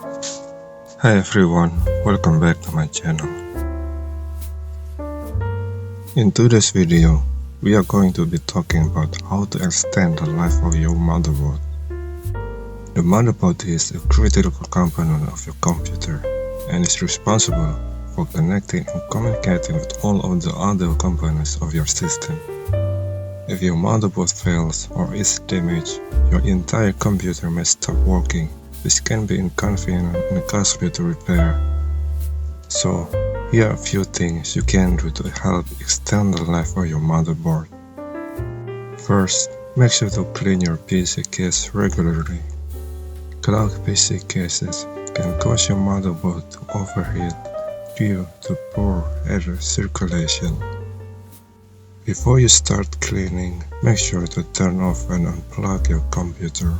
Hi everyone, welcome back to my channel. In today's video, we are going to be talking about how to extend the life of your motherboard. The motherboard is a critical component of your computer and is responsible for connecting and communicating with all of the other components of your system. If your motherboard fails or is damaged, your entire computer may stop working, which can be inconvenient and costly to repair. So, here are a few things you can do to help extend the life of your motherboard. First, make sure to clean your PC case regularly. Clogged PC cases can cause your motherboard to overheat due to poor air circulation. Before you start cleaning, make sure to turn off and unplug your computer.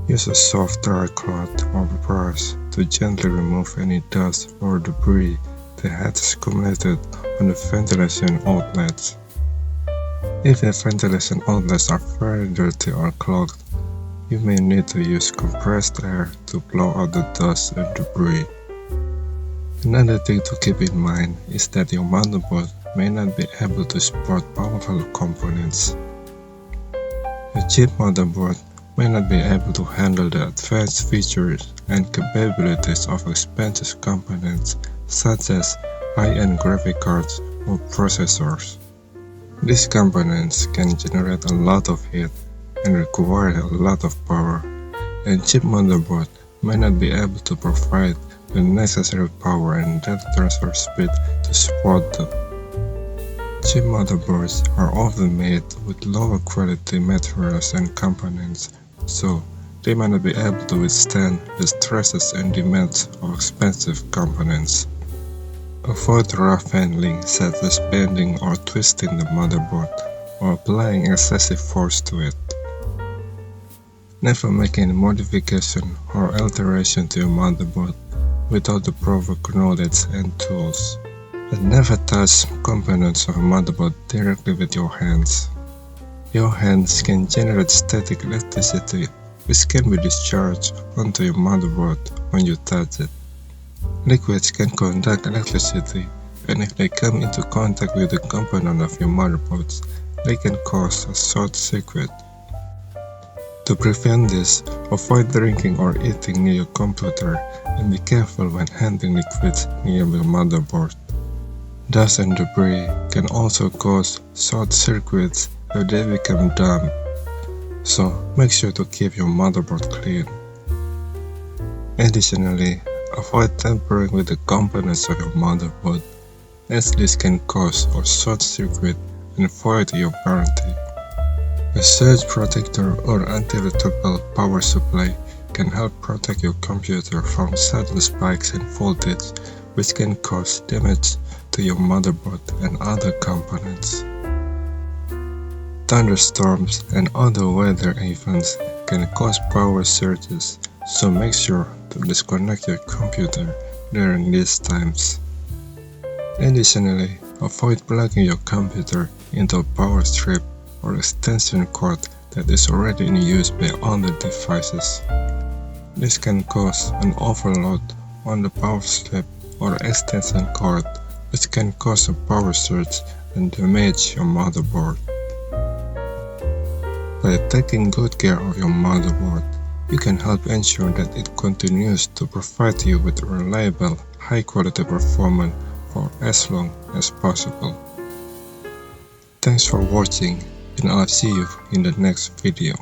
Use a soft dry cloth or brush to gently remove any dust or debris that has accumulated on the ventilation outlets. If the ventilation outlets are very dirty or clogged, you may need to use compressed air to blow out the dust and debris. Another thing to keep in mind is that your motherboard may not be able to support powerful components. A cheap motherboard may not be able to handle the advanced features and capabilities of expensive components such as high-end graphic cards or processors. These components can generate a lot of heat and require a lot of power, and cheap motherboard may not be able to provide the necessary power and data transfer speed to support them. Cheap motherboards are often made with lower quality materials and components, so they may not be able to withstand the stresses and demands of expensive components. Avoid rough handling such as bending or twisting the motherboard or applying excessive force to it. Never make any modification or alteration to your motherboard without the proper knowledge and tools. And never touch components of a motherboard directly with your hands. Your hands can generate static electricity which can be discharged onto your motherboard when you touch it. Liquids can conduct electricity, and if they come into contact with the component of your motherboard, they can cause a short circuit. To prevent this, avoid drinking or eating near your computer and be careful when handling liquids near your motherboard. Dust and debris can also cause short circuits if they become damp, so make sure to keep your motherboard clean. Additionally, avoid tampering with the components of your motherboard, as this can cause a short circuit and void your warranty. A surge protector or anti-electrical power supply can help protect your computer from sudden spikes in voltage, which can cause damage to your motherboard and other components. Thunderstorms and other weather events can cause power surges, so make sure to disconnect your computer during these times. Additionally, avoid plugging your computer into a power strip or extension cord that is already in use by other devices. This can cause an overload on the power strip or extension cord, which can cause a power surge and damage your motherboard. By taking good care of your motherboard, you can help ensure that it continues to provide you with reliable, high-quality performance for as long as possible. Thanks for watching, and I'll see you in the next video.